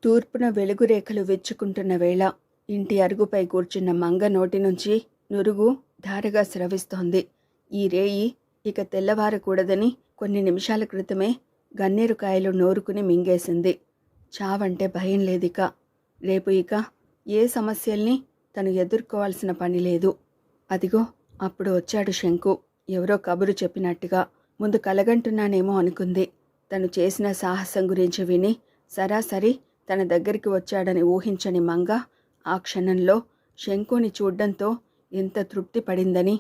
తూర్పున వెలుగురేఖలు విచ్చుకుంటున్న వేళ ఇంటి అరుగుపై కూర్చున్న మంగ నోటి నుంచి నురుగు ధారగా స్రవిస్తోంది. ఈ రేయి ఇక తెల్లవారకూడదని కొన్ని నిమిషాల క్రితమే గన్నేరుకాయలు నోరుకుని మింగేసింది. చావంటే భయం లేదిక. రేపు ఇక ఏ సమస్యల్ని తను ఎదుర్కోవాల్సిన పని లేదు. అదిగో అప్పుడు వచ్చాడు శంకు. ఎవరో కబురు చెప్పినట్టుగా. ముందు కలగంటున్నానేమో అనుకుంది. తను చేసిన సాహసం గురించి విని సరాసరి తన దగ్గరికి వచ్చాడని ఊహించని మంగ ఆ క్షణంలో శంకుని చూడ్డంతో ఎంత తృప్తి పడిందని,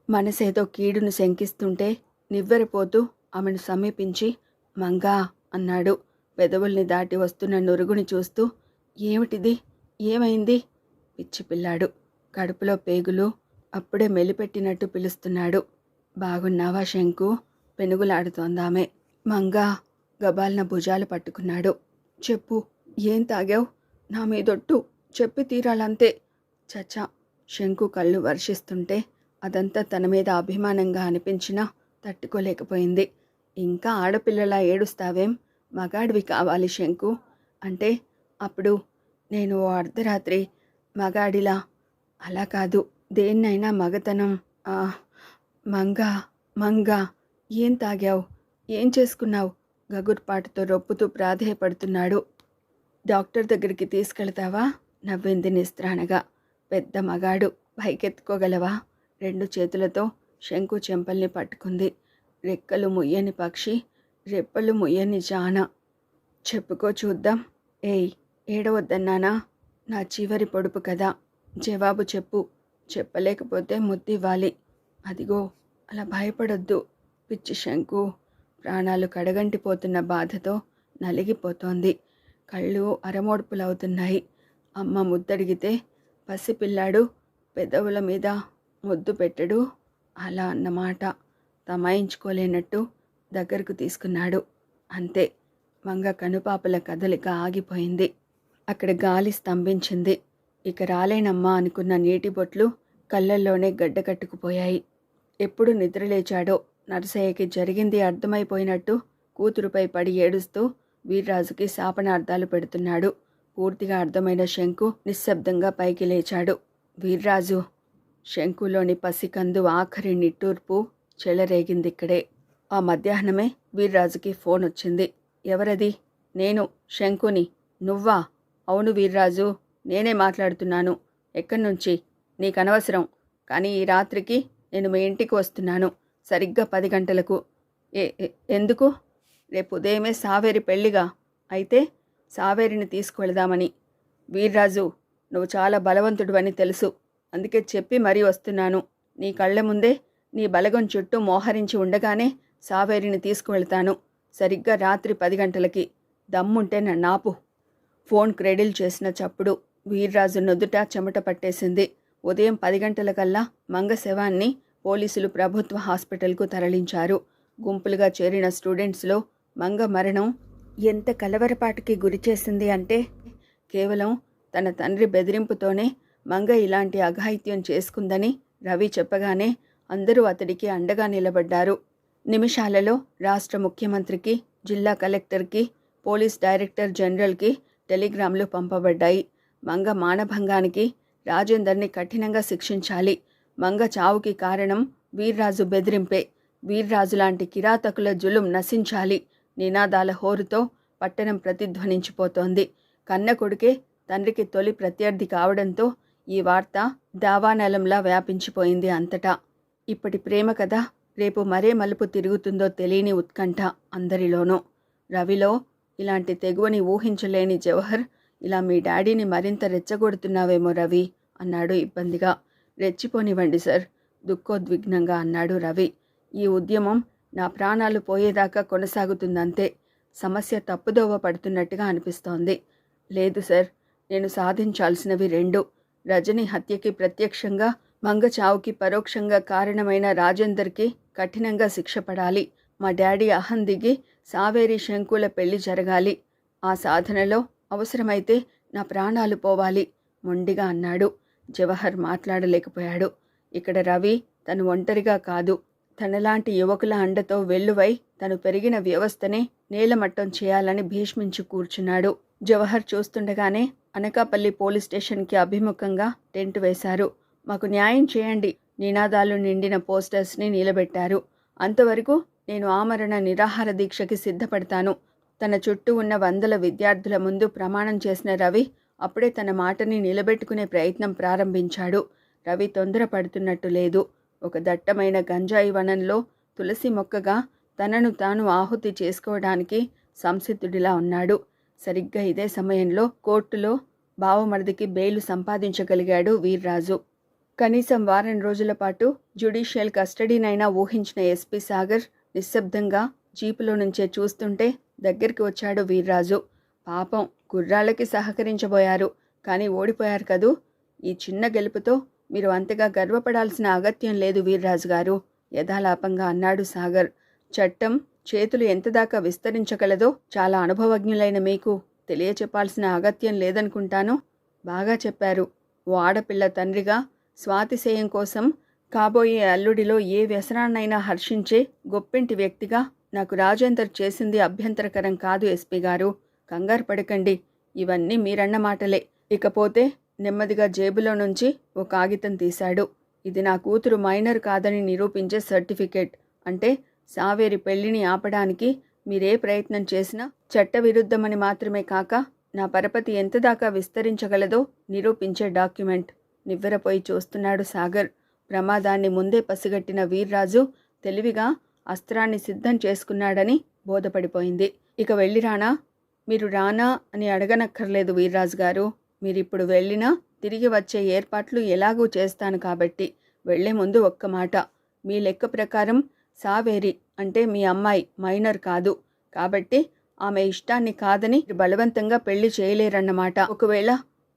మనసేదో కీడును శంకిస్తుంటే నివ్వెరపోతూ ఆమెను సమీపించి మంగా అన్నాడు. పెదవుల్ని దాటి వస్తున్న నురుగుని చూస్తూ, ఏమిటిది, ఏమైంది? పిచ్చిపిల్లాడు. కడుపులో పేగులు అప్పుడే మెలిపెట్టినట్టు పిలుస్తున్నాడు. బాగున్నావా శంకు? పెనుగులాడుతోందామె. మంగా గబాల్న భుజాలు పట్టుకున్నాడు. చెప్పు, ఏం తాగావు? నా మీదొట్టు, చెప్పి తీరాలంతే. చచ్చా. శంకు కళ్ళు వర్షిస్తుంటే అదంతా తన మీద అభిమానంగా అనిపించినా తట్టుకోలేకపోయింది. ఇంకా ఆడపిల్లలా ఏడుస్తావేం? మగాడివి కావాలి శంకు. అంటే అప్పుడు నేను ఓ అర్ధరాత్రి మగాడిలా? అలా కాదు, దేన్నైనా మగతనం. మంగా మంగా ఏం తాగావు? ఏం చేసుకున్నావు? గగుర్పాటుతో రొప్పుతూ ప్రాధేయపడుతున్నాడు. డాక్టర్ దగ్గరికి తీసుకెళ్తావా? నవ్వింది నిస్త్రాణగా. పెద్ద మగాడు, పైకెత్తుకోగలవా? 2 చేతులతో శంకు చెంపల్ని పట్టుకుంది. రెక్కలు ముయ్యని పక్షి, రెప్పలు ముయ్యని జాన. చెప్పుకో చూద్దాం. ఏయ్, ఏడవద్దన్నానా? నా చివరి పొడుపు కదా, జవాబు చెప్పు. చెప్పలేకపోతే ముద్దివ్వాలి. అదిగో అలా భయపడొద్దు. పిచ్చి శంకు ప్రాణాలు కడగంటిపోతున్న బాధతో నలిగిపోతోంది. కళ్ళు అరమోడ్పులవుతున్నాయి. అమ్మ ముద్దడిగితే పసిపిల్లాడు పెదవుల మీద ముద్దు పెట్టడు, అలా అన్నమాట. తమాయించుకోలేనట్టు దగ్గరకు తీసుకున్నాడు. అంతే. మంగ కనుపాపల కదలిక ఆగిపోయింది. అక్కడ గాలి స్తంభించింది. ఇక రాలేనమ్మా అనుకున్న నీటి బొట్లు కళ్ళల్లోనే గడ్డకట్టుకుపోయాయి. ఎప్పుడు నిద్రలేచాడో నరసయ్యకి జరిగింది అర్థమైపోయినట్టు కూతురుపై పడి ఏడుస్తూ వీర్రాజుకి శాపనార్థాలు పెడుతున్నాడు. పూర్తిగా అర్థమైన శంకు నిశ్శబ్దంగా పైకి లేచాడు. వీర్రాజు! శంకులోని పసికందు ఆఖరి నిట్టూర్పు చెలరేగిందిక్కడే. ఆ మధ్యాహ్నమే వీర్రాజుకి ఫోన్ వచ్చింది. ఎవరది? నేను, శంకుని. నువ్వా? అవును వీర్రాజు, నేనే మాట్లాడుతున్నాను. ఎక్కడి నుంచి? నీకనవసరం. కానీ ఈ రాత్రికి నేను మీ ఇంటికి వస్తున్నాను, సరిగ్గా 10 గంటలకు. ఎందుకు? రేపు ఉదయమే సావేరి పెళ్లిగా. అయితే సావేరిని తీసుకువెళదామని. వీర్రాజు, నువ్వు చాలా బలవంతుడివని తెలుసు. అందుకే చెప్పి మరీ వస్తున్నాను. నీ కళ్ళ ముందే నీ బలగం చుట్టూ మోహరించి ఉండగానే సావేరిని తీసుకువెళ్తాను, సరిగ్గా రాత్రి 10 గంటలకి. దమ్ముంటే నన్నాపు. ఫోన్ క్రెడిల్ చేసిన చప్పుడు వీర్రాజు నుదుట చెమట పట్టేసింది. ఉదయం 10 గంటలకల్లా మంగ శవాన్ని పోలీసులు ప్రభుత్వ హాస్పిటల్కు తరలించారు. గుంపులుగా చేరిన స్టూడెంట్స్లో మంగ మరణం ఎంత కలవరపాటుకి గురిచేసింది అంటే, కేవలం తన తండ్రి బెదిరింపుతోనే మంగ ఇలాంటి అఘాయిత్యం చేసుకుందని రవి చెప్పగానే అందరూ అతడికి అండగా నిలబడ్డారు. నిమిషాలలో రాష్ట్ర ముఖ్యమంత్రికి, జిల్లా కలెక్టర్కి, పోలీస్ డైరెక్టర్ జనరల్కి టెలిగ్రామ్లు పంపబడ్డాయి. మంగ మానభంగానికి రాజేందర్ని కఠినంగా శిక్షించాలి. మంగ చావుకి కారణం వీర్రాజు బెదిరింపే. వీర్రాజు లాంటి కిరాతకుల జులుం నశించాలి నినాదాల హోరుతో పట్టణం ప్రతిధ్వనించిపోతోంది. కన్న కొడుకే తండ్రికి తొలి ప్రత్యర్థి కావడంతో ఈ వార్త దావానలంలా వ్యాపించిపోయింది అంతటా. ఇప్పటి ప్రేమ కథ రేపు మరే మలుపు తిరుగుతుందో తెలియని ఉత్కంఠ అందరిలోనూ. రవిలో ఇలాంటి తెగువని ఊహించలేని జవహర్, ఇలా మీ డాడీని మరింత రెచ్చగొడుతున్నావేమో రవి అన్నాడు ఇబ్బందిగా. రెచ్చిపోనివ్వండి సార్, దుఃఖోద్విగ్నంగా అన్నాడు రవి. ఈ ఉద్యమం నా ప్రాణాలు పోయేదాకా కొనసాగుతుందంతే. సమస్య తప్పుదోవ పడుతున్నట్టుగా అనిపిస్తోంది. లేదు సార్, నేను సాధించాల్సినవి 2. రజని హత్యకి ప్రత్యక్షంగా, మంగ చావుకి పరోక్షంగా కారణమైన రాజేందర్కి కఠినంగా శిక్ష పడాలి. మా డాడీ అహం దిగి సావేరి శంకుల పెళ్లి జరగాలి. ఆ సాధనలో అవసరమైతే నా ప్రాణాలు పోవాలి మొండిగా అన్నాడు. జవహర్ మాట్లాడలేకపోయాడు. ఇక్కడ రవి తను ఒంటరిగా కాదు, తనలాంటి యువకుల అండతో వెల్లువై తను పెరిగిన వ్యవస్థనే నేలమట్టం చేయాలని భీష్మించి కూర్చున్నాడు. జవహర్ చూస్తుండగానే అనకాపల్లి పోలీస్ స్టేషన్కి అభిముఖంగా టెంట్ వేశారు. మాకు న్యాయం చేయండి నినాదాలు నిండిన పోస్టర్స్ని నిలబెట్టారు. అంతవరకు నేను ఆమరణ నిరాహార దీక్షకి సిద్ధపడతాను. తన చుట్టూ ఉన్న వందల విద్యార్థుల ముందు ప్రమాణం చేసిన రవి అప్పుడే తన మాటని నిలబెట్టుకునే ప్రయత్నం ప్రారంభించాడు. రవి తొందరపడుతున్నట్టు లేదు. ఒక దట్టమైన గంజాయి వనంలో తులసి మొక్కగా తనను తాను ఆహుతి చేసుకోవడానికి సంసిద్ధుడిలా ఉన్నాడు. సరిగ్గా ఇదే సమయంలో కోర్టులో బావమరిదికి బెయిలు సంపాదించగలిగాడు వీర్రాజు. కనీసం వారం రోజుల పాటు జ్యుడిషియల్ కస్టడీనైనా ఊహించిన ఎస్పీ సాగర్ నిశ్శబ్దంగా జీపులో నుంచే చూస్తుంటే దగ్గరికి వచ్చాడు వీర్రాజు. పాపం గుర్రాలకి సహకరించబోయారు, కానీ ఓడిపోయారు కదూ. ఈ చిన్న గెలుపుతో మీరు అంతగా గర్వపడాల్సిన అగత్యం లేదు వీర్రాజు గారు, యథాలాపంగా అన్నాడు సాగర్. చట్టం చేతులు ఎంతదాకా విస్తరించగలదో చాలా అనుభవజ్ఞులైన మీకు తెలియచెప్పాల్సిన అగత్యం లేదనుకుంటాను. బాగా చెప్పారు. ఓ ఆడపిల్ల తండ్రిగా స్వాతిశయం కోసం కాబోయే అల్లుడిలో ఏ వ్యసనాన్నైనా హర్షించే గొప్పింటి వ్యక్తిగా నాకు రాజేందర్ చేసింది అభ్యంతరకరం కాదు ఎస్పీ గారు. కంగారు పడకండి, ఇవన్నీ మీరన్న మాటలే. ఇకపోతే నెమ్మదిగా జేబులో నుంచి ఓ కాగితం తీశాడు. ఇది నా కూతురు మైనర్ కాదని నిరూపించే సర్టిఫికేట్. అంటే సావేరి పెళ్లిని ఆపడానికి మీరే ప్రయత్నం చేసినా చట్టవిరుద్ధమని మాత్రమే కాక నా పరపతి ఎంతదాకా విస్తరించగలదో నిరూపించే డాక్యుమెంట్. నివ్వెరపోయి చూస్తున్నాడు సాగర్. ప్రమాదాన్ని ముందే పసిగట్టిన వీర్రాజు తెలివిగా అస్త్రాన్ని సిద్ధం చేసుకున్నాడని బోధపడిపోయింది. ఇక వెళ్ళిరానా? మీరు రానా అని అడగనక్కర్లేదు వీర్రాజు గారు. మీరిప్పుడు వెళ్ళినా తిరిగి వచ్చే ఏర్పాట్లు ఎలాగూ చేస్తాను కాబట్టి వెళ్లే ముందు ఒక్క మాట. మీ లెక్క ప్రకారం సావేరి అంటే మీ అమ్మాయి మైనర్ కాదు, కాబట్టి ఆమె ఇష్టాన్ని కాదని బలవంతంగా పెళ్లి చేయలేరన్నమాట. ఒకవేళ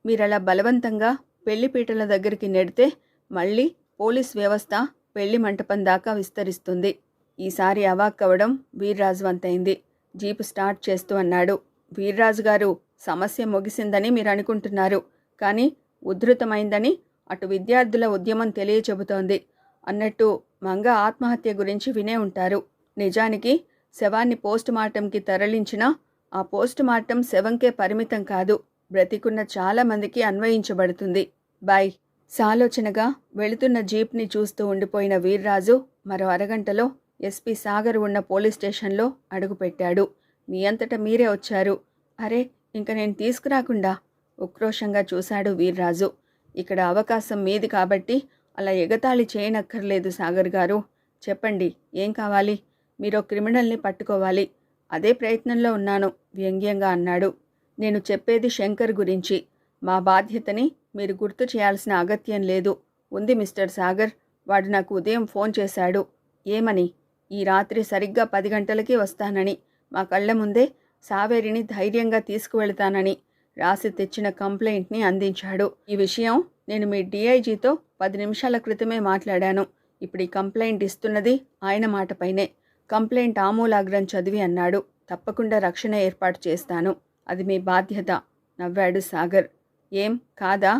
మీరలా బలవంతంగా పెళ్లిపీటల దగ్గరికి నెడితే మళ్ళీ పోలీస్ వ్యవస్థ పెళ్లి మంటపం దాకా విస్తరిస్తుంది. ఈసారి అవాక్కవడం వీర్రాజు వంతైంది. జీపు స్టార్ట్ చేస్తూ అన్నాడు. వీర్రాజు గారు, సమస్య ముగిసిందని మీరు అనుకుంటున్నారు, కానీ ఉధృతమైందని అటు విద్యార్థుల ఉద్యమం తెలియచెబుతోంది. అన్నట్టు మంగ ఆత్మహత్య గురించి వినే ఉంటారు. నిజానికి శవాన్ని పోస్టుమార్టంకి తరలించినా ఆ పోస్టుమార్టం శవంకే పరిమితం కాదు, బ్రతికున్న చాలామందికి అన్వయించబడుతుంది. బాయ్. సాలోచనగా వెళుతున్న జీప్ని చూస్తూ ఉండిపోయిన వీర్రాజు మరో అరగంటలో ఎస్పీ సాగర్ ఉన్న పోలీస్ స్టేషన్లో అడుగుపెట్టాడు. మీ అంతటా మీరే వచ్చారు. అరే, ఇంక నేను తీసుకురాకుండా? ఉక్రోషంగా చూశాడు వీర్రాజు. ఇక్కడ అవకాశం మీది కాబట్టి అలా ఎగతాళి చేయనక్కర్లేదు సాగర్ గారు. చెప్పండి, ఏం కావాలి? మీరు క్రిమినల్ని పట్టుకోవాలి. అదే ప్రయత్నంలో ఉన్నాను వ్యంగ్యంగా అన్నాడు. నేను చెప్పేది శంకర్ గురించి. మా బాధ్యతని మీరు గుర్తు చేయాల్సిన అగత్యం లేదు. ఉంది మిస్టర్ సాగర్, వాడు నాకు ఉదయం ఫోన్ చేశాడు. ఏమని? ఈ రాత్రి సరిగ్గా 10 గంటలకి వస్తానని, మా కళ్ళ ముందే సావేరిని ధైర్యంగా తీసుకువెళతానని రాసి తెచ్చిన కంప్లైంట్ని అందించాడు. ఈ విషయం నేను మీ డిఐజీతో 10 నిమిషాల క్రితమే మాట్లాడాను. ఇప్పుడు ఈ కంప్లైంట్ ఇస్తున్నది ఆయన మాటపైనే. కంప్లైంట్ ఆమూలాగ్రం చదివి అన్నాడు. తప్పకుండా రక్షణ ఏర్పాటు చేస్తాను, అది మీ బాధ్యత. నవ్వాడు సాగర్. ఏం కాదా?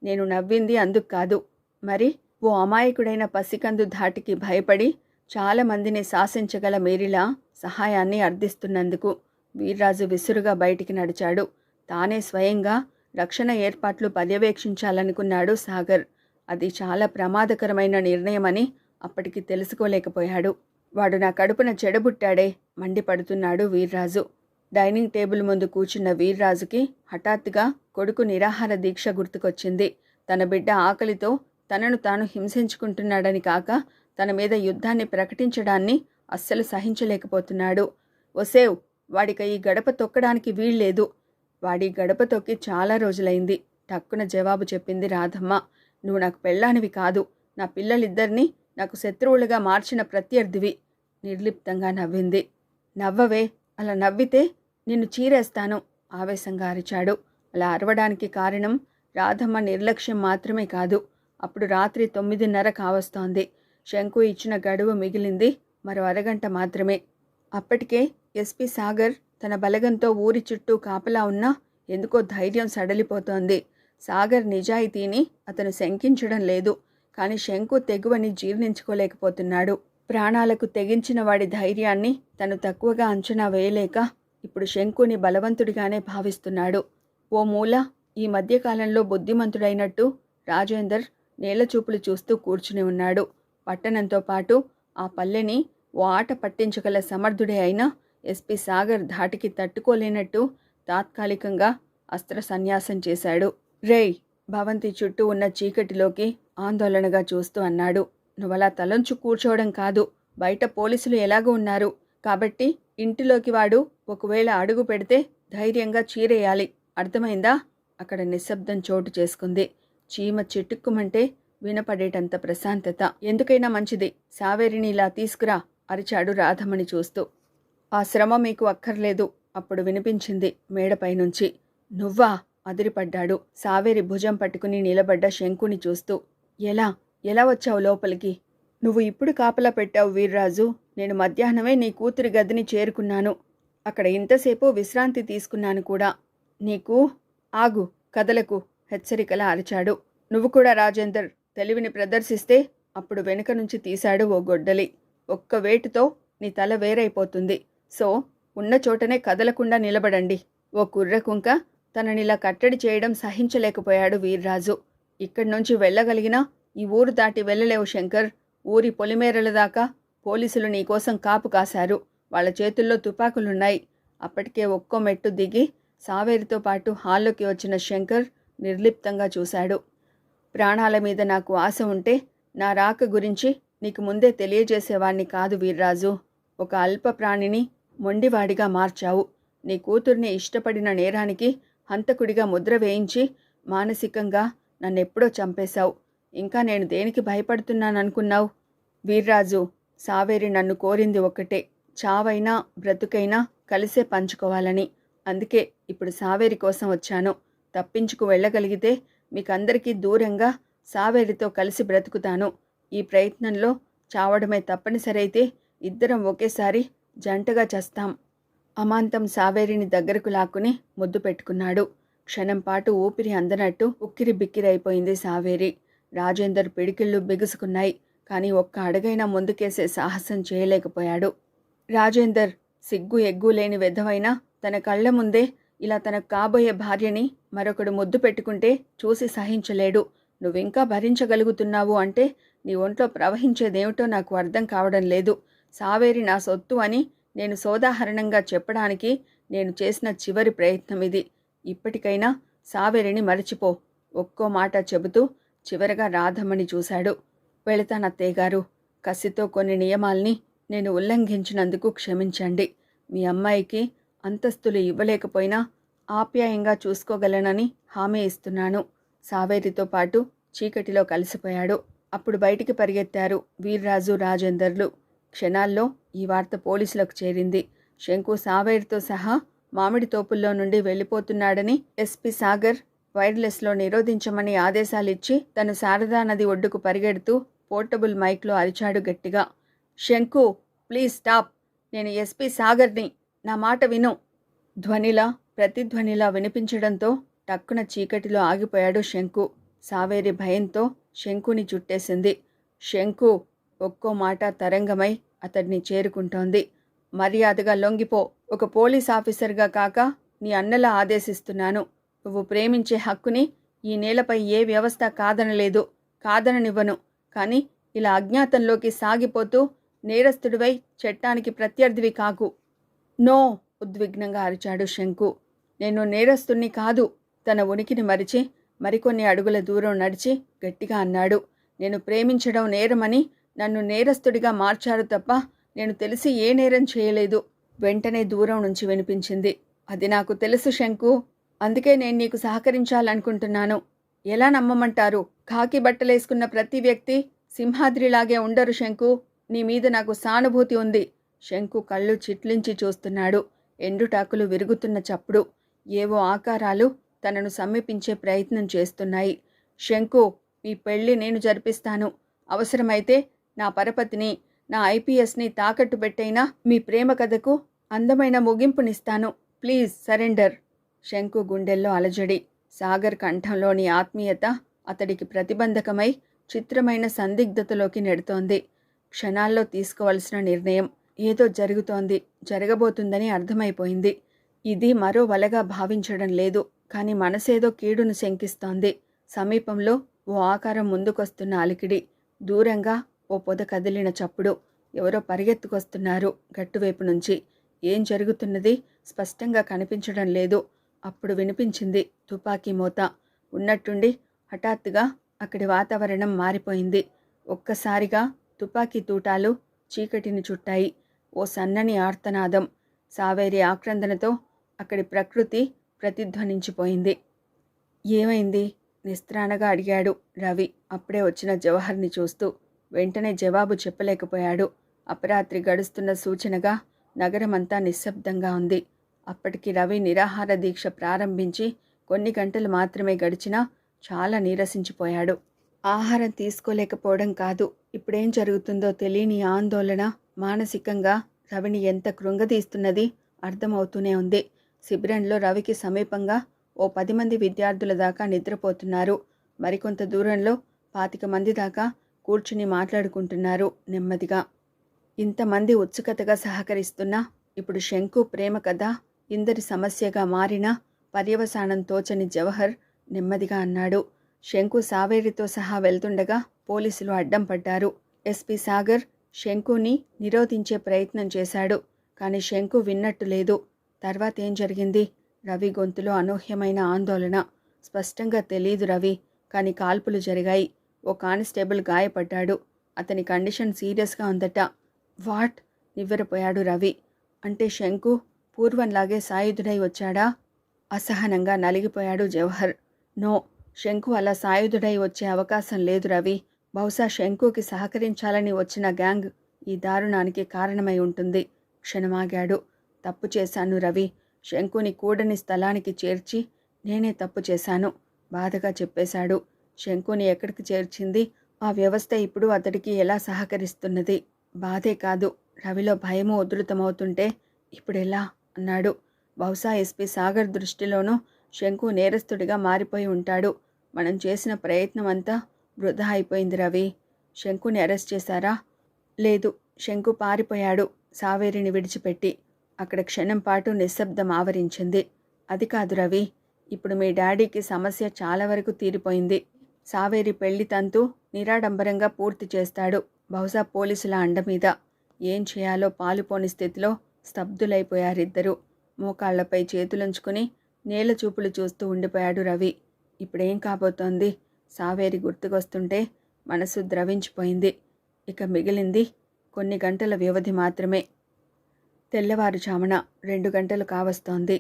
నేను నవ్వింది అందుకు కాదు. మరి ఓ అమాయకుడైన పసికందు ధాటికి భయపడి చాలామందిని శాసించగల మీరిలా సహాయాన్ని అర్థిస్తున్నందుకు. వీర్రాజు విసురుగా బయటికి నడిచాడు. తానే స్వయంగా రక్షణ ఏర్పాట్లు పర్యవేక్షించాలనుకున్నాడు సాగర్. అది చాలా ప్రమాదకరమైన నిర్ణయమని అప్పటికి తెలుసుకోలేకపోయాడు. వాడు నా కడుపున చెడబుట్టాడే మండిపడుతున్నాడు వీర్రాజు. డైనింగ్ టేబుల్ ముందు కూర్చున్న వీర్రాజుకి హఠాత్తుగా కొడుకు నిరాహార దీక్ష గుర్తుకొచ్చింది. తన బిడ్డ ఆకలితో తనను తాను హింసించుకుంటున్నాడని కాక తన మీద యుద్ధాన్ని ప్రకటించడాన్ని అస్సలు సహించలేకపోతున్నాడు. ఒసేవ్, వాడిక ఈ గడప తొక్కడానికి వీల్లేదు. వాడి గడప తొక్కి చాలా రోజులైంది. టక్కున జవాబు చెప్పింది రాధమ్మ. నువ్వు నాకు పెళ్ళానివి కాదు, నా పిల్లలిద్దరినీ నాకు శత్రువులుగా మార్చిన ప్రత్యర్థివి. నిర్లిప్తంగా నవ్వింది. నవ్వవే, అలా నవ్వితే నిన్ను చీరేస్తాను, ఆవేశంగా అరిచాడు. అలా అరవడానికి కారణం రాధమ్మ నిర్లక్ష్యం మాత్రమే కాదు. అప్పుడు రాత్రి 9:30 కావస్తోంది. శంకు ఇచ్చిన గడువు మిగిలింది మరో అరగంట మాత్రమే. అప్పటికే ఎస్పీ సాగర్ తన బలగంతో ఊరి చుట్టూ కాపలా ఉన్నా ఎందుకో ధైర్యం సడలిపోతోంది. సాగర్ నిజాయితీని అతను శంకించడం లేదు, కానీ శంకు తెగువని జీర్ణించుకోలేకపోతున్నాడు. ప్రాణాలకు తెగించిన వాడి ధైర్యాన్ని తను తక్కువగా అంచనా వేయలేక ఇప్పుడు శంకుని బలవంతుడిగానే భావిస్తున్నాడు. ఓ మూల ఈ మధ్యకాలంలో బుద్ధిమంతుడైనట్టు రాజేందర్ నేలచూపులు చూస్తూ కూర్చుని ఉన్నాడు. పట్టణంతో పాటు ఆ పల్లెని ఓ ఆట పట్టించగల సమర్థుడే అయినా ఎస్పీ సాగర్ ధాటికి తట్టుకోలేనట్టు తాత్కాలికంగా అస్త్ర సన్యాసం చేశాడు. రేయ్, భవంతి చుట్టూ ఉన్న చీకటిలోకి ఆందోళనగా చూస్తూ అన్నాడు. నువ్వలా తలంచు కూర్చోవడం కాదు. బయట పోలీసులు ఎలాగూ ఉన్నారు కాబట్టి ఇంటిలోకి వాడు ఒకవేళ అడుగు పెడితే ధైర్యంగా చీరేయాలి. అర్థమైందా? అక్కడ నిశ్శబ్దం చోటు చేసుకుంది. చీమ చిటుక్కుమంటే వినపడేటంత ప్రశాంతత. ఎందుకైనా మంచిది, సావేరిని ఇలా తీసుకురా అరిచాడు రాధమణి చూస్తూ. ఆ శ్రమ మీకు అక్కర్లేదు అప్పుడు వినిపించింది మేడపైనుంచి. నువ్వా? అదిరిపడ్డాడు సావేరి భుజం పట్టుకుని నిలబడ్డ శంకుని చూస్తూ. ఎలా వచ్చావు లోపలికి? నువ్వు ఇప్పుడు కాపలా పెట్టావు వీర్రాజు. నేను మధ్యాహ్నమే నీ కూతురి గదిని చేరుకున్నాను. అక్కడ ఇంతసేపు విశ్రాంతి తీసుకున్నాను కూడా. నీకు ఆగు, కదలకు హెచ్చరికలా అరిచాడు. నువ్వు కూడా రాజేందర్ తెలివిని ప్రదర్శిస్తే అప్పుడు వెనుక నుంచి తీశాడు ఓ గొడ్డలి. ఒక్క వేటుతో నీ తల వేరైపోతుంది. సో ఉన్న చోటనే కదలకుండా నిలబడండి. ఓ కుర్రకుంక తననిలా కట్టడి చేయడం సహించలేకపోయాడు వీర్రాజు. ఇక్కడి నుంచి వెళ్ళగలిగినా ఈ ఊరు దాటి వెళ్ళలేవు శంకర్. ఊరి పొలిమేరల దాకా పోలీసులు నీకోసం కాపు కాశారు. వాళ్ళ చేతుల్లో తుపాకులున్నాయి. అప్పటికే ఒక్కో మెట్టు దిగి సావేరితో పాటు హాల్లోకి వచ్చిన శంకర్ నిర్లిప్తంగా చూశాడు. ప్రాణాల మీద నాకు ఆశ ఉంటే నా రాక గురించి నీకు ముందే తెలియజేసేవాణ్ణి కాదు వీర్రాజు. ఒక అల్ప ప్రాణిని మొండివాడిగా మార్చావు. నీ కూతుర్ని ఇష్టపడిన నేరానికి హంతకుడిగా ముద్ర వేయించి మానసికంగా నన్నెప్పుడో చంపేశావు. ఇంకా నేను దేనికి భయపడుతున్నాననుకున్నావు? వీర్రాజు, సావేరి నన్ను కోరింది ఒక్కటే, చావైనా బ్రతుకైనా కలిసే పంచుకోవాలని. అందుకే ఇప్పుడు సావేరి కోసం వచ్చాను. తప్పించుకు వెళ్ళగలిగితే మీకందరికీ దూరంగా సావేరితో కలిసి బ్రతుకుతాను. ఈ ప్రయత్నంలో చావడమే తప్పనిసరైతే ఇద్దరం ఒకేసారి జంటగా చస్తాం. అమాంతం సావేరిని దగ్గరకు లాక్కుని ముద్దు పెట్టుకున్నాడు. క్షణంపాటు ఊపిరి అందనట్టు ఉక్కిరి బిక్కిరైపోయింది సావేరి. రాజేందర్ పిడికిళ్ళు బిగుసుకున్నాయి. కానీ ఒక్క అడుగైనా ముందుకేసే సాహసం చేయలేకపోయాడు. రాజేందర్ సిగ్గు ఎగ్గు లేని వెధవైనా తన కళ్ల ముందే ఇలా తనకు కాబోయే భార్యని మరొకడు ముద్దు పెట్టుకుంటే చూసి సహించలేడు. నువ్వింకా భరించగలుగుతున్నావు అంటే నీ ఒంట్లో ప్రవహించేదేమిటో నాకు అర్థం కావడం లేదు. సావేరి నా సొత్తు అని నేను సోదాహరణంగా చెప్పడానికి నేను చేసిన చివరి ప్రయత్నం ఇది. ఇప్పటికైనా సావేరిని మరచిపో. ఒక్కో మాట చెబుతూ చివరగా రాధమణి చూశాడు. వెళతానత్తయ్యగారు. కసితో కొన్ని నియమాల్ని నేను ఉల్లంఘించినందుకు క్షమించండి. మీ అమ్మాయికి అంతస్తులు ఇవ్వలేకపోయినా ఆప్యాయంగా చూసుకోగలనని హామీ ఇస్తున్నాను. సావేరితో పాటు చీకటిలో కలిసిపోయాడు. అప్పుడు బయటికి పరిగెత్తారు వీర్రాజు, రాజేందర్లు. క్షణాల్లో ఈ వార్త పోలీసులకు చేరింది. శంకు సావేరితో సహా మామిడి తోపుల్లో నుండి వెళ్ళిపోతున్నాడని ఎస్పీ సాగర్ వైర్లెస్లో నిరోధించమని ఆదేశాలిచ్చి తను శారదా నది ఒడ్డుకు పరిగెడుతూ పోర్టబుల్ మైక్లో అరిచాడు గట్టిగా. శంకు, ప్లీజ్ స్టాప్. నేను ఎస్పీ సాగర్ని. నా మాట విను. ధ్వనిలా ప్రతిధ్వనిలా వినిపించడంతో టక్కున చీకటిలో ఆగిపోయాడు శంకు. సావేరి భయంతో శంకుని చుట్టేసింది. శంకు, ఒక్కో మాట తరంగమై అతడిని చేరుకుంటోంది. మర్యాదగా లొంగిపో. ఒక పోలీస్ ఆఫీసర్గా కాక నీ అన్నలా ఆదేశిస్తున్నాను. నువ్వు ప్రేమించే హక్కుని ఈ నేలపై ఏ వ్యవస్థ కాదనలేదు, కాదననివ్వను. కానీ ఇలా అజ్ఞాతంలోకి సాగిపోతూ నేరస్తుడివై చట్టానికి ప్రత్యర్థివి కాకు. నో, ఉద్విగ్నంగా అరిచాడు శంకు. నేను నేరస్తుణ్ణి కాదు. తన ఉనికిని మరిచి మరికొన్ని అడుగుల దూరం నడిచి గట్టిగా అన్నాడు. నేను ప్రేమించడం నేరమని నన్ను నేరస్తుడిగా మార్చారు తప్ప నేను తెలిసి ఏ నేరం చేయలేదు. వెంటనే దూరం నుంచి వినిపించింది. అది నాకు తెలుసు శంకు. అందుకే నేను నీకు సహకరించాలనుకుంటున్నాను. ఎలా నమ్మమంటారు? ఖాకీ బట్టలేసుకున్న ప్రతి వ్యక్తి సింహాద్రిలాగే ఉండరు శంకు. నీ మీద నాకు సానుభూతి ఉంది. శంకు కళ్ళు చిట్లించి చూస్తున్నాడు. ఎండుటాకులు విరుగుతున్న చప్పుడు. ఏవో ఆకారాలు తనను సమీపించే ప్రయత్నం చేస్తున్నాయి. శంకు, మీ పెళ్లి నేను జరిపిస్తాను. అవసరమైతే నా పరపతిని, నా ఐపీఎస్ని తాకట్టు పెట్టైనా మీ ప్రేమ కథకు అందమైన ముగింపునిస్తాను. Please surrender. శంకు గుండెల్లో అలజడి. సాగర్ కంఠంలోని ఆత్మీయత అతడికి ప్రతిబంధకమై చిత్రమైన సందిగ్ధతలోకి నెడుతోంది. క్షణాల్లో తీసుకోవలసిన నిర్ణయం. ఏదో జరుగుతోంది, జరగబోతుందని అర్థమైపోయింది. ఇది మరో వలగా భావించడం లేదు. కాని మనసేదో కీడును శంకిస్తోంది. సమీపంలో ఓ ఆకారం ముందుకొస్తున్న అలికిడి. దూరంగా ఓ పొద కదిలిన చప్పుడు. ఎవరో పరిగెత్తుకొస్తున్నారు గట్టువైపు నుంచి. ఏం జరుగుతున్నది స్పష్టంగా కనిపించడం లేదు. అప్పుడు వినిపించింది తుపాకీ మోత. ఉన్నట్టుండి హఠాత్తుగా అక్కడి వాతావరణం మారిపోయింది. ఒక్కసారిగా తుపాకీ తూటాలు చీకటిని చుట్టాయి. ఓ సన్నని ఆర్తనాదం, సావేరి ఆక్రందనతో అక్కడి ప్రకృతి ప్రతిధ్వనించిపోయింది. ఏమైంది? నిస్త్రాణగా అడిగాడు రవి అప్పుడే వచ్చిన జవహర్ని చూస్తూ. వెంటనే జవాబు చెప్పలేకపోయాడు. అపరాత్రి గడుస్తున్న సూచనగా నగరమంతా నిశ్శబ్దంగా ఉంది. అప్పటికి రవి నిరాహార దీక్ష ప్రారంభించి కొన్ని గంటలు మాత్రమే గడిచినా చాలా నీరసించిపోయాడు. ఆహారం తీసుకోలేకపోవడం కాదు, ఇప్పుడేం జరుగుతుందో తెలియని ఆందోళన మానసికంగా రవిని ఎంత కృంగదీస్తున్నది అర్థమవుతూనే ఉంది. శిబిరంలో రవికి సమీపంగా ఓ 10 మంది విద్యార్థుల దాకా నిద్రపోతున్నారు. మరికొంత దూరంలో 25 మంది దాకా కూర్చుని మాట్లాడుకుంటున్నారు నెమ్మదిగా. ఇంతమంది ఉత్సుకతగా సహకరిస్తున్నా ఇప్పుడు శంకు ప్రేమ కథ ఇందరి సమస్యగా మారిన పర్యవసానం తోచని జవహర్ నెమ్మదిగా అన్నాడు. శంకు సావేరితో సహా వెళ్తుండగా పోలీసులు అడ్డం పడ్డారు. ఎస్పీ సాగర్ శంకుని నిరోధించే ప్రయత్నం చేశాడు. కానీ శంకు విన్నట్టు లేదు. తర్వాత ఏం జరిగింది? రవి గొంతులో అనూహ్యమైన ఆందోళన. స్పష్టంగా తెలీదు రవి, కానీ కాల్పులు జరిగాయి. ఓ కానిస్టేబుల్ గాయపడ్డాడు. అతని కండిషన్ సీరియస్గా ఉందట. వాట్? నివ్వెరపోయాడు రవి. అంటే శంకు పూర్వంలాగే సాయుధుడై వచ్చాడా? అసహనంగా నలిగిపోయాడు జవహర్. నో, శంకు అలా సాయుధుడై వచ్చే అవకాశం లేదు రవి. బహుశా శంకుకి సహకరించాలని వచ్చిన గ్యాంగ్ ఈ దారుణానికి కారణమై ఉంటుంది. క్షణమాగాడు. తప్పు చేశాను రవి. శంకుని కూడని స్థలానికి చేర్చి నేనే తప్పు చేశాను, బాధగా చెప్పేశాడు. శంకుని ఎక్కడికి చేర్చింది ఆ వ్యవస్థ ఇప్పుడు అతడికి ఎలా సహకరిస్తున్నది? బాధే కాదు, రవిలో భయము ఉధృతమవుతుంటే ఇప్పుడెలా అన్నాడు. బహుశా ఎస్పీ సాగర్ దృష్టిలోనూ శంకు నేరస్తుడిగా మారిపోయి ఉంటాడు. మనం చేసిన ప్రయత్నం అంతా వృధా అయిపోయింది రవి. శంకుని అరెస్ట్ చేశారా? లేదు, శంకు పారిపోయాడు సావేరిని విడిచిపెట్టి. అక్కడ క్షణం పాటు నిశ్శబ్దం ఆవరించింది. అది కాదు రవి, ఇప్పుడు మీ డాడీకి సమస్య చాలా వరకు తీరిపోయింది. సావేరి పెళ్లి తంతు నిరాడంబరంగా పూర్తి చేస్తాడు, బహుశా పోలీసుల అండ మీద. ఏం చేయాలో పాలుపోని స్థితిలో స్తబ్దులైపోయారిద్దరూ. మోకాళ్లపై చేతులుంచుకుని నేల చూపులు చూస్తూ ఉండిపోయాడు రవి. ఇప్పుడేం కాబోతోంది? సావేరి గుర్తుకొస్తుంటే మనసు ద్రవించిపోయింది. ఇక మిగిలింది కొన్ని గంటల వ్యవధి మాత్రమే. తెల్లవారుజామున 2 గంటలు కావస్తోంది.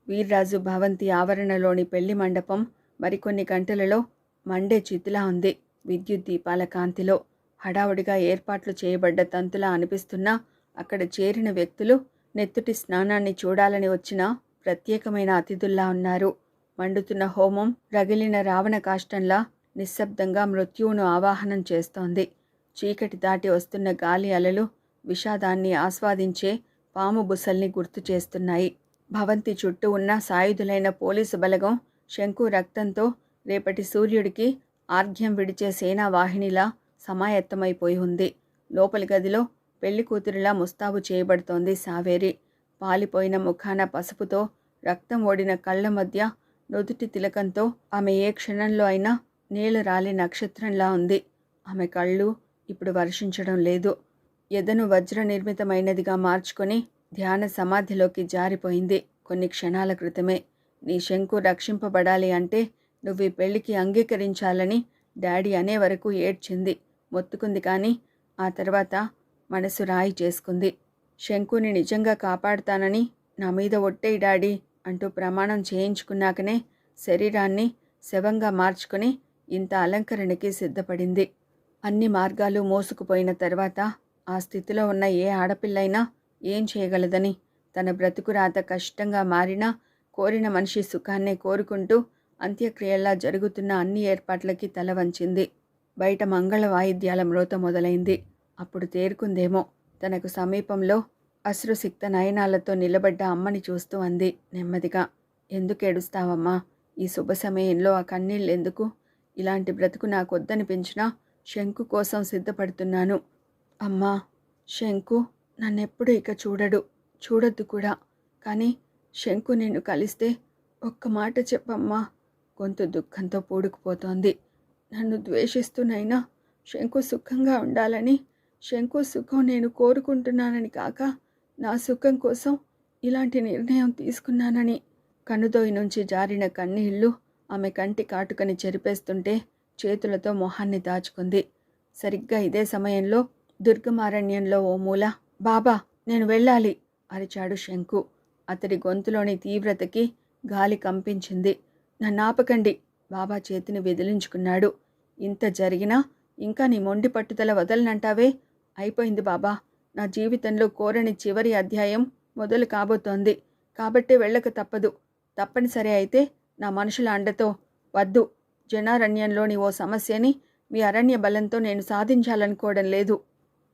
వీర్రాజు భవంతి ఆవరణలోని పెళ్లి మండపం మరికొన్ని గంటలలో మండే చితిలా ఉంది. విద్యుత్ దీపాల కాంతిలో హడావుడిగా ఏర్పాట్లు చేయబడ్డ తంతులా అనిపిస్తున్నా అక్కడ చేరిన వ్యక్తులు నెత్తుటి స్నానాన్ని చూడాలని వచ్చిన ప్రత్యేకమైన అతిథుల్లా ఉన్నారు. మండుతున్న హోమం రగిలిన రావణ కాష్టంలా నిశ్శబ్దంగా మృత్యువును ఆవాహనం చేస్తోంది. చీకటి దాటి వస్తున్న గాలి అలలు విషాదాన్ని ఆస్వాదించే పాము బుసల్ని గుర్తు చేస్తున్నాయి. భవంతి చుట్టూ ఉన్న సాయుధులైన పోలీసు బలగం శంకు రక్తంతో రేపటి సూర్యుడికి ఆర్ఘ్యం విడిచే సేనావాహినిలా సమాయత్తమైపోయి ఉంది. లోపలి గదిలో పెళ్లి కూతురిలా ముస్తాబు చేయబడుతోంది సావేరి. పాలిపోయిన ముఖాన పసుపుతో రక్తం ఓడిన కళ్ళ మధ్య నుదుటి తిలకంతో ఆమె ఏ క్షణంలో అయినా నేల రాలి నక్షత్రంలా ఉంది. ఆమె కళ్ళు ఇప్పుడు వర్షించడం లేదు. ఎదను వజ్ర నిర్మితమైనదిగా మార్చుకొని ధ్యాన సమాధిలోకి జారిపోయింది కొన్ని క్షణాల క్రితమే. నీ శంకు రక్షింపబడాలి అంటే నువ్వు ఈ పెళ్లికి అంగీకరించాలని డాడీ అనే వరకు ఏడ్చింది, మొత్తుకుంది. కానీ ఆ తర్వాత మనసు రాయి చేసుకుంది. శంకుని నిజంగా కాపాడుతానని నా మీద ఒట్టేయి డాడీ అంటూ ప్రమాణం చేయించుకున్నాకనే శరీరాన్ని శవంగా మార్చుకుని ఇంత అలంకరణకి సిద్ధపడింది. అన్ని మార్గాలు మోసుకుపోయిన తర్వాత ఆ స్థితిలో ఉన్న ఏ ఆడపిల్లైనా ఏం చేయగలదని, తన బ్రతుకురాత కష్టంగా మారినా కోరిన మనిషి సుఖాన్నే కోరుకుంటూ అంత్యక్రియల్లా జరుగుతున్న అన్ని ఏర్పాట్లకి తల వంచింది. బయట మంగళ వాయిద్యాల మ్రోత మొదలైంది. అప్పుడు తేరుకుందేమో. తనకు సమీపంలో అశ్రుసిక్త నయనాలతో నిలబడ్డ అమ్మని చూస్తూ అంది నెమ్మదిగా. ఎందుకు ఏడుస్తావమ్మా? ఈ శుభ సమయంలో ఆ కన్నీళ్ళెందుకు? ఇలాంటి బ్రతుకు నాకొద్దనిపించినా శంకు కోసం సిద్ధపడుతున్నాను. అమ్మా, శంకు నన్నెప్పుడు ఇక చూడొద్దు కూడా. కానీ శంకు నేను కలిస్తే ఒక్క మాట చెప్పమ్మా. గొంతు దుఃఖంతో పూడుకుపోతోంది. నన్ను ద్వేషిస్తూనైనా శంకు సుఖంగా ఉండాలని, శంకు సుఖం నేను కోరుకుంటున్నానని కాక నా సుఖం కోసం ఇలాంటి నిర్ణయం తీసుకున్నానని. కనుదోయి నుంచి జారిన కన్నీళ్లు ఆమె కంటి కాటుకని చెరిపేస్తుంటే చేతులతో మొహాన్ని దాచుకుంది. సరిగ్గా ఇదే సమయంలో దుర్గమారణ్యంలో ఓ మూల బాబా నేను వెళ్ళాలి అరిచాడు శంకు. అతడి గొంతులోని తీవ్రతకి గాలి కంపించింది. నన్నాపకండి. బాబా చేతిని విదిలించుకున్నాడు. ఇంత జరిగినా ఇంకా నీ మొండి పట్టుదల వదలనంటావే? అయిపోయింది బాబా. నా జీవితంలో కోరని చివరి అధ్యాయం మొదలు కాబోతోంది. కాబట్టే వెళ్ళక తప్పదు. తప్పనిసరి అయితే నా మనుషుల అండతో. వద్దు. జనారణ్యంలోని ఓ సమస్యని మీ అరణ్య బలంతో నేను సాధించాలనుకోవడం లేదు.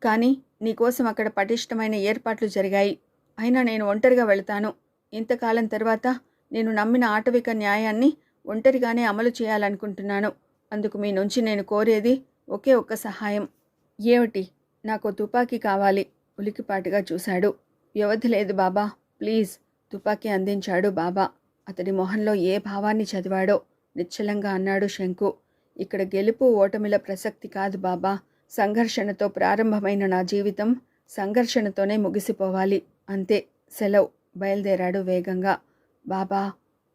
కానీ నీకోసం అక్కడ పటిష్టమైన ఏర్పాట్లు జరిగాయి. అయినా నేను ఒంటరిగా వెళతాను. ఇంతకాలం తర్వాత నేను నమ్మిన ఆటవిక న్యాయాన్ని ఒంటరిగానే అమలు చేయాలనుకుంటున్నాను. అందుకు మీ నుంచి నేను కోరేది ఒకే ఒక్క సహాయం. ఏమిటి? నాకు తుపాకీ కావాలి. ఉలికిపాటుగా చూశాడు. వ్యవధి లేదు బాబా, ప్లీజ్. తుపాకీ అందించాడు బాబా. అతడి మొహంలో ఏ భావాన్ని చదివాడో. నిశ్చలంగా అన్నాడు శంకు. ఇక్కడ గెలుపు ఓటమిల ప్రసక్తి కాదు బాబా. సంఘర్షణతో ప్రారంభమైన నా జీవితం సంఘర్షణతోనే ముగిసిపోవాలి. అంతే. సెలవు. బయలుదేరాడు వేగంగా. బాబా.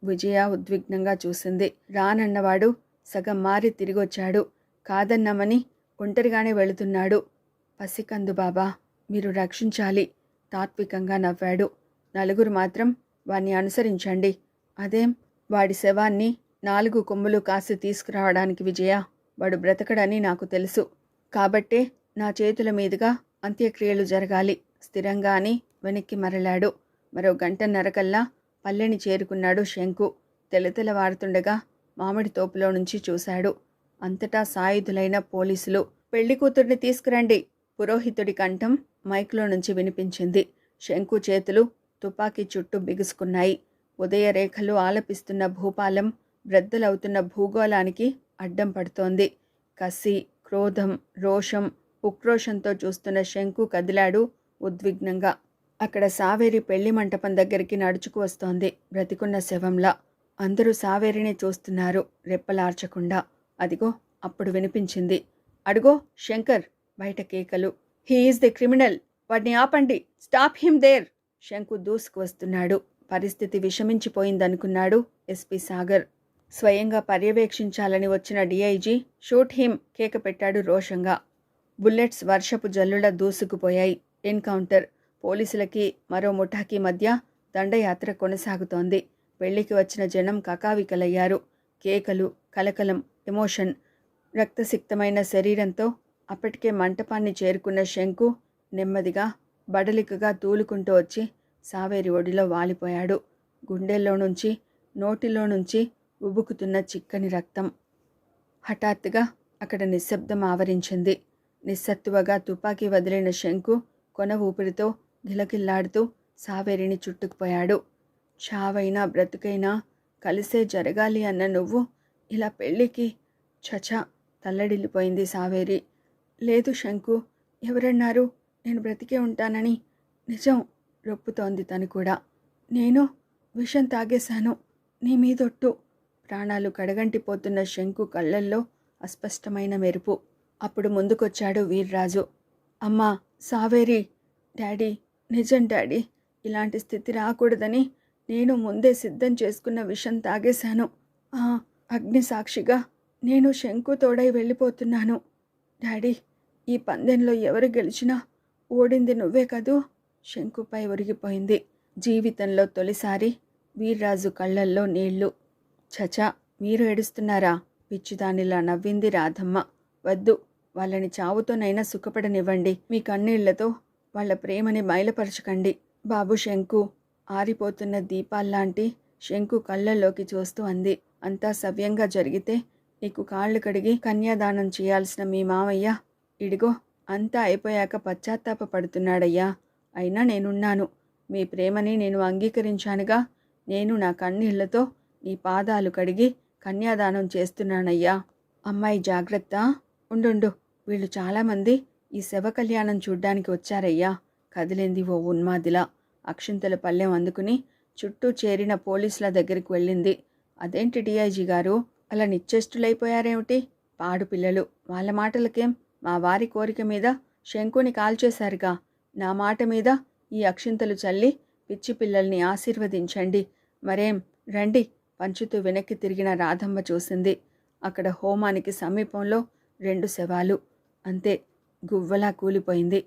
విజయ ఉద్విగ్నంగా చూసింది. రానన్నవాడు సగం మారి తిరిగొచ్చాడు. కాదన్నామని ఒంటరిగానే వెళుతున్నాడు. పసికందు బాబా, మీరు రక్షించాలి. తాత్వికంగా నవ్వాడు. నలుగురు మాత్రం వాణ్ణి అనుసరించండి. అదేం? వాడి శవాన్ని 4 కొమ్ములు కాసి తీసుకురావడానికి విజయ. వాడు బ్రతకడని నాకు తెలుసు. కాబట్టే నా చేతుల మీదుగా అంత్యక్రియలు జరగాలి. స్థిరంగా అని వెనక్కి మరలాడు. మరో గంటన్నరకల్లా పల్లెని చేరుకున్నాడు శంకు. తెలతెలవారుతుండగా మామిడి తోపులో నుంచి చూశాడు. అంతటా సాయుధులైన పోలీసులు. పెళ్లి కూతుర్ని తీసుకురండి. పురోహితుడి కంఠం మైక్లో నుంచి వినిపించింది. శంకు చేతులు తుపాకీ చుట్టూ బిగుసుకున్నాయి. ఉదయరేఖలు ఆలపిస్తున్న భూపాలం బ్రద్దలవుతున్న భూగోళానికి అడ్డం పడుతోంది. కసి, క్రోధం, రోషం, ఉక్రోషంతో చూస్తున్న శంకు కదిలాడు ఉద్విగ్నంగా. అక్కడ సావేరి పెళ్లి మంటపం దగ్గరికి నడుచుకు వస్తోంది, బ్రతికున్న శవంలా. అందరూ సావేరిని చూస్తున్నారు రెప్పలార్చకుండా. అదిగో అప్పుడు వినిపించింది. అడుగో శంకర్! బయట కేకలు. He is the criminal. వాడిని ఆపండి. Stop him there. శంకు దూసుకు వస్తున్నాడు. పరిస్థితి విషమించిపోయిందనుకున్నాడు ఎస్పీ సాగర్. స్వయంగా పర్యవేక్షించాలని వచ్చిన డిఐజీ షూట్ హిమ్ కేక పెట్టాడు రోషంగా. బుల్లెట్స్ వర్షపు జల్లుల దూసుకుపోయాయి. ఎన్కౌంటర్. పోలీసులకి మరో ముఠాకి మధ్య దండయాత్ర కొనసాగుతోంది. పెళ్లికి వచ్చిన జనం కకావికలయ్యారు. కేకలు, కలకలం, ఎమోషన్. రక్తసిక్తమైన శరీరంతో అప్పటికే మంటపాన్ని చేరుకున్న శంకు నెమ్మదిగా బడలికగా తూలుకుంటూ వచ్చి సావేరి ఒడిలో వాలిపోయాడు. గుండెల్లో నుంచి, నోటిలో నుంచి ఉబుకుతున్న చిక్కని రక్తం. హఠాత్తుగా అక్కడ నిశ్శబ్దం ఆవరించింది. నిస్సత్తువగా తుపాకీ వదిలిన శంకు కొన ఊపిరితో గిలగిల్లాడుతూ సావేరిని చుట్టుకుపోయాడు. చావైనా బ్రతుకైనా కలిసే జరగాలి అన్న నువ్వు ఇలా పెళ్ళికి? చచా! తల్లడిల్లిపోయింది సావేరి. లేదు శంకు, ఎవరన్నారు నేను బ్రతికే ఉంటానని? నిజం, రొప్పుతోంది తను కూడా. నేను విషం తాగేశాను, నీ మీదొట్టు. ప్రాణాలు కడగంటిపోతున్న శంకు కళ్ళల్లో అస్పష్టమైన మెరుపు. అప్పుడు ముందుకొచ్చాడు వీర్రాజు. అమ్మా, సావేరి! డాడీ, నిజం డాడీ, ఇలాంటి స్థితి రాకూడదని నేను ముందే సిద్ధం చేసుకున్న విషం తాగేశాను. అగ్ని సాక్షిగా నేను శంకు తోడై వెళ్ళిపోతున్నాను. డాడీ, ఈ పందెంలో ఎవరు గెలిచినా ఓడింది నువ్వే కదూ. శంకుపై ఒరిగిపోయింది. జీవితంలో తొలిసారి వీర్రాజు కళ్ళల్లో నీళ్లు. చచా, మీరు ఏడుస్తున్నారా? పిచ్చిదానిలా నవ్వింది రాధమ్మ. వద్దు, వాళ్ళని చావుతోనైనా సుఖపడనివ్వండి. మీ కన్నీళ్లతో వాళ్ళ ప్రేమని మైలపరచకండి. బాబు శంకు. ఆరిపోతున్న దీపాల్లాంటి శంకు కళ్ళల్లోకి చూస్తూ అంది. అంతా సవ్యంగా జరిగితే నీకు కాళ్ళు కడిగి కన్యాదానం చేయాల్సిన మీ మామయ్య ఇడిగో అంతా అయిపోయాక పశ్చాత్తాప పడుతున్నాడయ్యా. అయినా నేనున్నాను. మీ ప్రేమని నేను అంగీకరించానుగా. నేను నా కన్నీళ్లతో నీ పాదాలు కడిగి కన్యాదానం చేస్తున్నానయ్యా. అమ్మాయి జాగ్రత్త. ఉండు, వీళ్ళు చాలామంది ఈ శవ కళ్యాణం చూడ్డానికి వచ్చారయ్యా. కదిలింది ఓ ఉన్మాదిలా. అక్షింతల పళ్ళెం అందుకుని చుట్టూ చేరిన పోలీసుల దగ్గరికి వెళ్ళింది. అదేంటి డీఐజీ గారు, అలా నిశ్చేష్టులైపోయారేమిటి? పాడు పిల్లలు, వాళ్ళ మాటలకేం? మా వారి కోరిక మీద శంకుని కాల్చేశారుగా. నా మాట మీద ఈ అక్షింతలు చల్లి పిచ్చి పిల్లల్ని ఆశీర్వదించండి. మరేం, రండి పంచుతూ వెనక్కి తిరిగిన రాధమ్మ చూసింది. అక్కడ హోమానికి సమీపంలో 2 శవాలు. అంతే, గువ్వలా కూలిపోయింది.